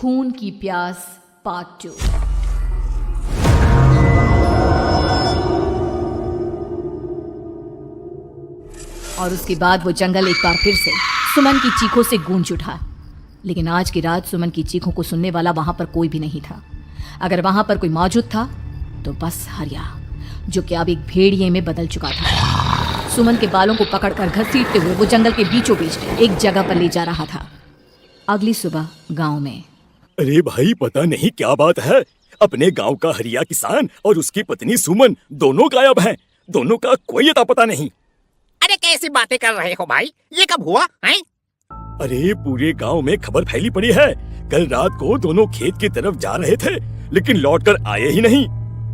खून की प्यास पार्ट 2। और उसके बाद वो जंगल एक बार फिर से सुमन की चीखों से गूंज उठा। लेकिन आज की रात सुमन की चीखों को सुनने वाला वहां पर कोई भी नहीं था। अगर वहां पर कोई मौजूद था तो बस हरिया, जो कि अब एक भेड़िए में बदल चुका था। सुमन के बालों को पकड़कर घसीटते हुए वो जंगल के बीचों बीच एक जगह पर ले जा रहा था। अगली सुबह गांव में। अरे भाई, पता नहीं क्या बात है, अपने गांव का हरिया किसान और उसकी पत्नी सुमन दोनों गायब हैं। दोनों का कोई अता पता नहीं। अरे कैसी बातें कर रहे हो भाई, ये कब हुआ है? अरे पूरे गांव में खबर फैली पड़ी है। कल रात को दोनों खेत की तरफ जा रहे थे, लेकिन लौटकर आए ही नहीं।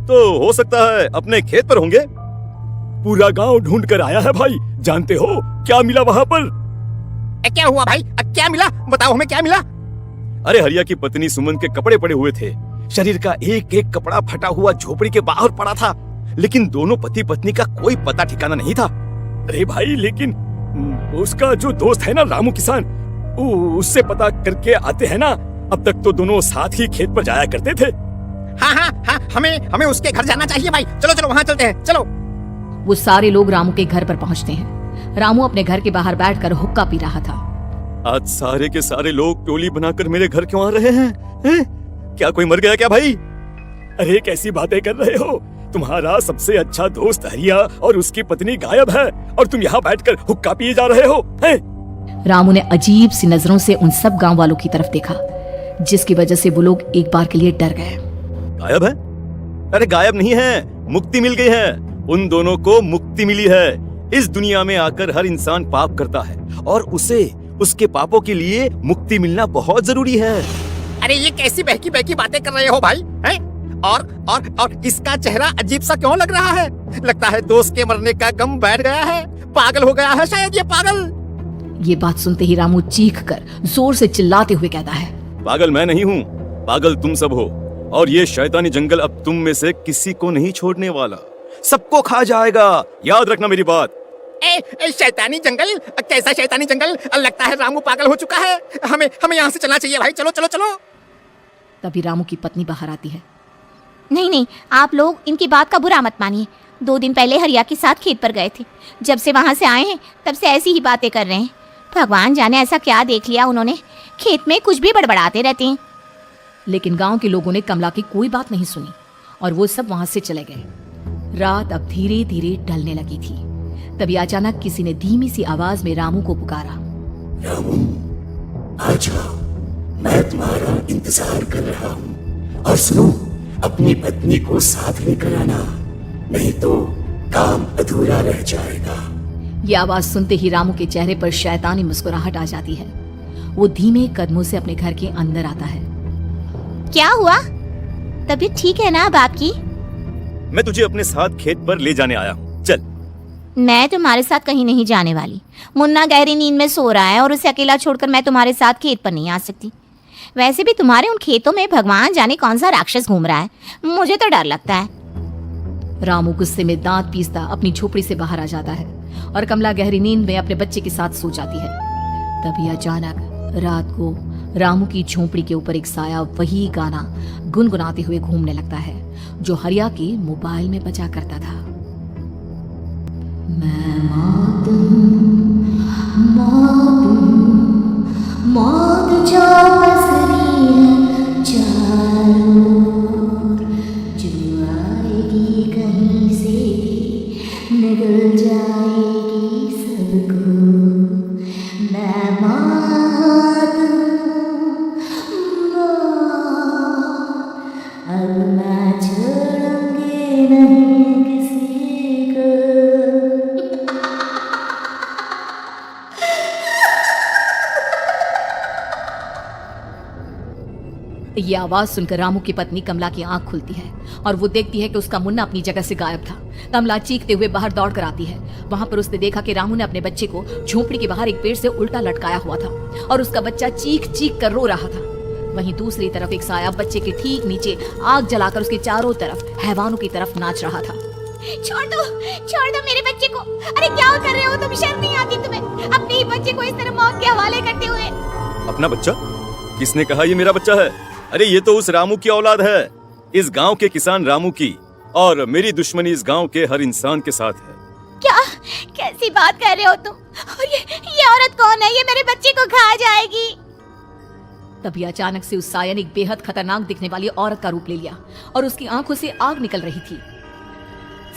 तो हो सकता है अपने खेत पर होंगे। पूरा गांव ढूंढ कर आया है भाई। जानते हो क्या मिला वहाँ पर? क्या हुआ भाई? क्या मिला? बताओ हमें, क्या मिला? अरे हरिया की पत्नी सुमन के कपड़े पड़े हुए थे। शरीर का एक एक कपड़ा फटा हुआ झोपड़ी के बाहर पड़ा था, लेकिन दोनों पति पत्नी का कोई पता ठिकाना नहीं था। अरे भाई, लेकिन उसका जो दोस्त है ना रामू किसान, उससे पता करके आते हैं ना। अब तक तो दोनों साथ ही खेत पर जाया करते थे। हाँ, हमें उसके घर जाना चाहिए भाई। चलो वहाँ चलते हैं, चलो। वो सारे लोग रामू के घर पर पहुंचते हैं। रामू अपने घर के बाहर बैठकर हुक्का पी रहा था। आज सारे के सारे लोग टोली बनाकर मेरे घर क्यों आ रहे हैं? क्या कोई मर गया क्या भाई? अरे कैसी बातें कर रहे हो? तुम्हारा सबसे अच्छा दोस्त हरिया और उसकी पत्नी गायब है, और तुम यहाँ बैठकर हुक्का पिए जा रहे हो हैं? रामू ने अजीब सी नजरों से उन सब गांव वालों की तरफ देखा, जिसकी वजह से वो लोग एक बार के लिए डर गए। गायब है? अरे गायब नहीं है, मुक्ति मिल गई है। उन दोनों को मुक्ति मिली है। इस दुनिया में आकर हर इंसान पाप करता है, और उसे उसके पापों के लिए मुक्ति मिलना बहुत जरूरी है। अरे ये कैसी बहकी बहकी बातें कर रहे हो भाई, हैं? और इसका चेहरा अजीब सा क्यों लग रहा है? लगता है दोस्त के मरने का गम बैठ गया है। पागल हो गया है शायद ये पागल। ये बात सुनते ही रामू चीख कर जोर से चिल्लाते हुए कहता है, पागल मैं नहीं हूँ, पागल तुम सब हो। और ये शैतानी जंगल अब तुम में से किसी को नहीं छोड़ने वाला, सबको खा जाएगा। याद रखना मेरी बात। शैतानी जंगल? कैसा शैतानी जंगल? लगता है रामू पागल हो चुका है। हमें यहाँ से चलना चाहिए भाई। चलो। तभी रामू की पत्नी बाहर आती है। नहीं, आप लोग इनकी बात का बुरा मत मानिए। 2 दिन पहले हरिया के साथ खेत पर गए थे। जब से वहाँ से आए हैं तब से ऐसी ही बातें कर रहे हैं। भगवान जाने ऐसा क्या देख लिया उन्होंने, खेत में कुछ भी बड़बड़ाते रहते हैं। लेकिन गांव के लोगों ने कमला की कोई बात नहीं सुनी और वो सब वहां से चले गए। रात अब धीरे धीरे ढलने लगी थी। तभी अचानक किसी ने धीमी सी आवाज में रामू को पुकारा। रामू, आ जाओ, मैं तुम्हारा इंतजार कर रहा हूँ। और सुनो, अपनी पत्नी को साथ लेकर आना, नहीं तो काम अधूरा रह जाएगा। ये आवाज सुनते ही रामू के चेहरे पर शैतानी मुस्कुराहट आ जाती है। वो धीमे कदमों से अपने घर के अंदर आता है। क्या हुआ? तबीयत ठीक है ना अब आपकी? मैं तुझे अपने साथ खेत पर ले जाने आया हूँ, चल। मैं तुम्हारे साथ कहीं नहीं जाने वाली। मुन्ना गहरी नींद में सो रहा है और उसे अकेला छोड़कर मैं तुम्हारे साथ खेत पर नहीं आ सकती। वैसे भी तुम्हारे उन खेतों में भगवान जाने कौन सा राक्षस घूम रहा है, मुझे तो डर लगता है। रामू गुस्से में दांत पीसता अपनी झोपड़ी से बाहर आ जाता है और कमला गहरी नींद में अपने बच्चे के साथ सो जाती है। तभी अचानक रात को रामू की झोपड़ी के ऊपर एक साया वही गाना गुनगुनाते हुए घूमने लगता है जो हरिया के मोबाइल में बजा करता था। मैं मौत जो पसरी है चारों ओर, जो आएगी कहीं से भी निगल जाएगी सबको। मैं मौत अब मैं छोड़ूंगी नहीं किसी को। ये आवाज सुनकर रामू की पत्नी कमला की आंख खुलती है और वो देखती है कि उसका मुन्ना अपनी जगह से गायब था। कमला चीखते हुए बाहर दौड़ कर आती है। वहां पर उसने देखा कि रामू ने अपने बच्चे को झोपड़ी के बाहर एक पेड़ से उल्टा लटकाया हुआ था और उसका बच्चा चीख चीख कर रो रहा था। वहीं दूसरी तरफ एक साया बच्चे के ठीक नीचे आग जलाकर उसके चारों तरफ हैवानों की तरफ नाच रहा था। छोड़ दो मेरे बच्चे को। अरे क्या कर रहे हो तुम? शर्म नहीं आती तुम्हें अपने ही बच्चे को इस तरह मौत के हवाले करते हुए? अपना बच्चा? किसने कहा ये मेरा बच्चा है? अरे ये तो उस रामू की औलाद है, इस गांव के किसान रामू की। और मेरी दुश्मनी इस गांव के हर इंसान के साथ है। क्या कैसी बात कर रहे हो तुम? और ये औरत कौन है? ये मेरे बच्चे को खा जाएगी। तभी अचानक से उस साया ने एक बेहद खतरनाक दिखने वाली औरत का रूप ले लिया और उसकी आंखों से आग निकल रही थी।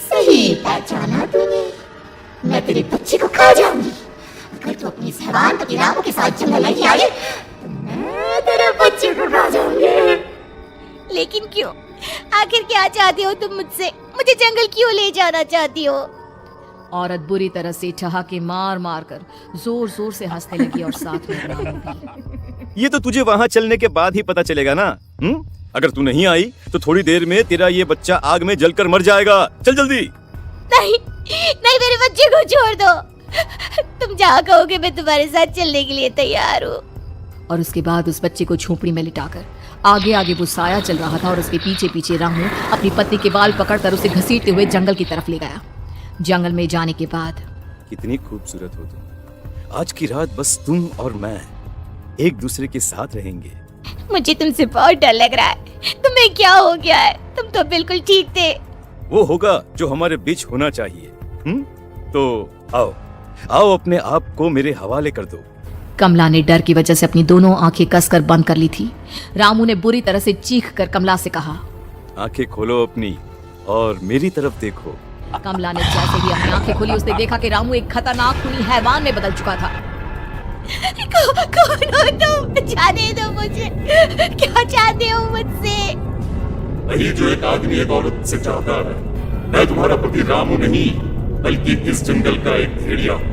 सही पहचाना तूने, मैं तेरे बच्चे को खा जाऊंगी। अगर तू अपनी सहवान पति रामू के साथ जंगल नहीं आई तो मैं तेरे बच्चे को खा जाऊंगी। लेकिन क्यों? आखिर क्या चाहती हो तुम मुझसे? मुझे जंगल क्यों ले जाना चाहती हो? औरत बुरी तरह से ठहाके मार मार कर जोर जोर से हंसने लगी और साथ में रामू भी। ये तो तुझे वहाँ चलने के बाद ही पता चलेगा ना। अगर तू नहीं आई तो थोड़ी देर में तेरा ये बच्चा आग में जलकर मर जाएगा। चल जल्दी। नहीं नहीं, मेरे बच्चे को छोड़ दो। तुम जहाँ कहोगे मैं तुम्हारे साथ चलने के लिए तैयार हूँ। और उसके बाद उस बच्चे को झोपड़ी में लिटाकर आगे आगे वो साया चल रहा था और उसके पीछे पीछे रामू अपनी पत्नी के बाल पकड़कर उसे घसीटते हुए जंगल की तरफ ले गया। जंगल में जाने के बाद कितनी खूबसूरत हो तुम। आज की रात बस तुम और मैं एक दूसरे के साथ रहेंगे। मुझे तुमसे बहुत डर लग रहा है। तुम्हें क्या हो गया है? तुम तो बिल्कुल ठीक थे। वो होगा जो हमारे बीच होना चाहिए। तो आओ आओ अपने आप को मेरे हवाले कर दो। कमला ने डर की वजह से अपनी दोनों आंखें कसकर बंद कर ली थी। रामू ने बुरी तरह से चीख कर कमला से कहा, आंखें खोलो अपनी और मेरी तरफ देखो। कमला ने जैसे ही अपनी आंखें खोली उसने देखा कि रामू एक खतरनाक खूनी हैवान में बदल चुका था। कौन हो तुम? जाने दो मुझे। क्या चाहते हो मुझसे? वही जो एक आदमी एक औरत से चाहता है। मैं तुम्हारा पति रामू नहीं बल्कि इस जंगल का एक भेड़िया हूँ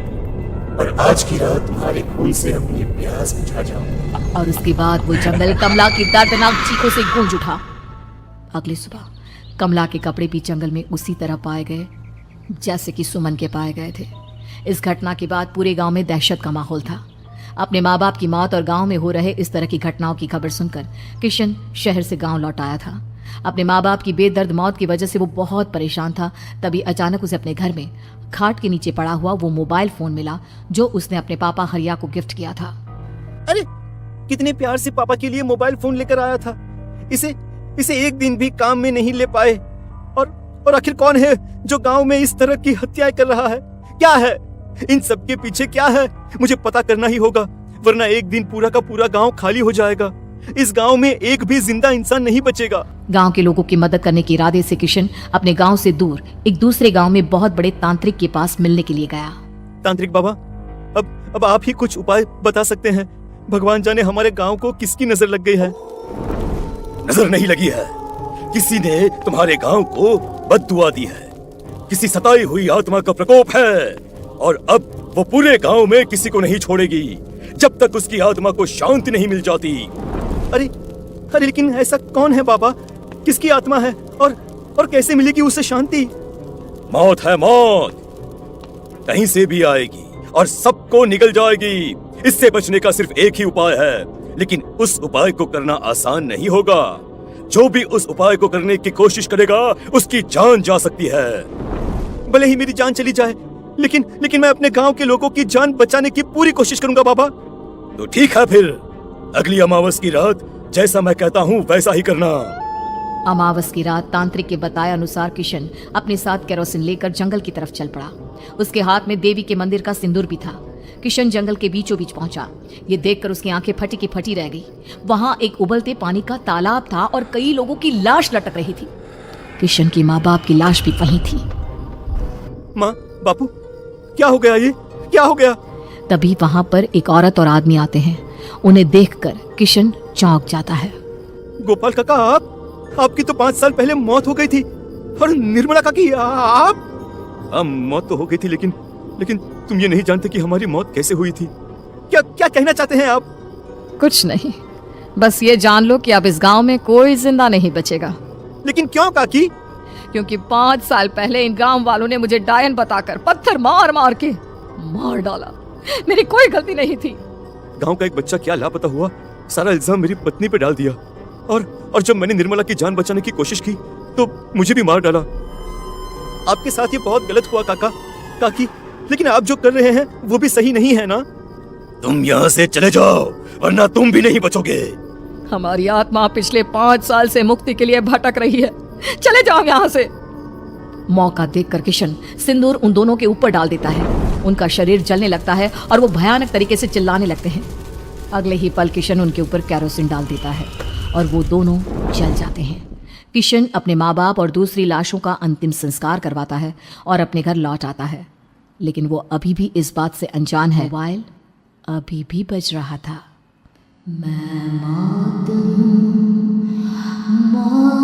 और आज की रात तुम्हारे खून से अपनी प्यास बुझा जाऊंगा। और उसके बाद वो जंगल कमला की दर्दनाक चीखों से गूंज उठा। अगली सुबह कमला के कपड़े भी जंगल में उसी तरह पाए गए जैसे कि सुमन के पाए गए थे। इस घटना के बाद पूरे गांव में दहशत का माहौल था। अपने माँ बाप की मौत और गांव में हो रहे इस तरह की घटनाओं की खबर सुनकर किशन शहर से गांव लौट आया था। अपने माँ बाप की बेदर्द मौत की वजह से वो बहुत परेशान था। तभी अचानक उसे अपने घर में खाट के नीचे पड़ा हुआ वो मोबाइल फोन मिला जो उसने अपने पापा हरिया को गिफ्ट किया था। अरे कितने प्यार से पापा के लिए मोबाइल फोन लेकर आया था। इसे एक दिन भी काम में नहीं ले पाए। और आखिर कौन है जो गांव में इस तरह की हत्याएं कर रहा है? क्या है इन सब के पीछे? क्या है? मुझे पता करना ही होगा, वरना एक दिन पूरा का पूरा गांव खाली हो जाएगा। इस गांव में एक भी जिंदा इंसान नहीं बचेगा। गांव के लोगों की मदद करने के इरादे से किशन अपने गांव से दूर एक दूसरे गांव में बहुत बड़े तांत्रिक के पास मिलने के लिए गया। तांत्रिक बाबा, अब आप ही कुछ उपाय बता सकते हैं। भगवान जाने हमारे गांव को किसकी नजर लग गई है। नजर नहीं लगी है, किसी ने तुम्हारे गांव को बद्दुआ दी है। किसी सताई हुई आत्मा का प्रकोप है और अब वो पूरे गांव में किसी को नहीं छोड़ेगी जब तक उसकी आत्मा को शांति नहीं मिल जाती। अरे लेकिन ऐसा कौन है बाबा? किसकी आत्मा है और कैसे मिलेगी उसे शांति? मौत है मौत, कहीं से भी आएगी और सबको निकल जाएगी। इससे बचने का सिर्फ एक ही उपाय है, लेकिन उस उपाय को करना आसान नहीं होगा। जो भी उस उपाय को करने की कोशिश करेगा उसकी जान जा सकती है। भले ही मेरी जान चली जाए, लेकिन मैं अपने गांव के लोगों की जान बचाने की पूरी कोशिश करूंगा बाबा। तो ठीक है, फिर अगली अमावस की रात जैसा मैं कहता हूँ वैसा ही करना। अमावस की रात तांत्रिक के बताए अनुसार किशन अपने साथ केरोसिन लेकर जंगल की तरफ चल पड़ा। उसके हाथ में देवी के मंदिर का सिंदूर भी था। किशन जंगल के बीचों बीच पहुंचा। ये देखकर उसकी आंखें फटी की फटी रह गई। वहां एक उबलते पानी का तालाब था और कई लोगों की लाश लटक रही थी। किशन की माँ बाप की लाश भी वहीं थी। माँ, बापू, क्या हो गया? ये क्या हो गया? तभी वहां पर एक औरत और आदमी आते हैं। उन्हें देखकर किशन चौंक जाता है। गोपाल काका, आपकी तो 5 साल पहले मौत हो गई थी। और निर्मला काकी, आप? मौत तो हो गई थी, लेकिन तुम ये नहीं जानते कि हमारी मौत कैसे हुई थी। क्या कहना चाहते हैं आप? कुछ नहीं, बस ये जान लो कि अब इस गांव में कोई जिंदा नहीं बचेगा। लेकिन क्यों काकी? क्योंकि 5 साल पहले इन गांव वालों ने मुझे डायन बताकर पत्थर मार मार के मार डाला। मेरी कोई गलती नहीं थी। गांव का एक बच्चा क्या लापता हुआ, सारा इल्जाम मेरी पत्नी पे डाल दिया। और जब मैंने निर्मला की जान बचाने की कोशिश की तो मुझे भी मार डाला। आपके साथ ये बहुत गलत हुआ काकी, लेकिन आप जो कर रहे हैं वो भी सही नहीं है ना? तुम यहाँ से चले जाओ, वरना तुम भी नहीं बचोगे। हमारी आत्मा पिछले 5 साल से मुक्ति के लिए भटक रही है, चले जाओ यहाँ से। मौका देखकर किशन सिंदूर उन दोनों के ऊपर डाल देता है। उनका शरीर जलने लगता है और वो भयानक तरीके से चिल्लाने लगते हैं। अगले ही पल किशन उनके ऊपर कैरोसिन डाल देता है और वो दोनों जल जाते हैं। किशन अपने माँ बाप और दूसरी लाशों का अंतिम संस्कार करवाता है और अपने घर लौट आता है, लेकिन वो अभी भी इस बात से अनजान है मोबाइल अभी भी बज रहा था। मैं मौत हूँ, मौत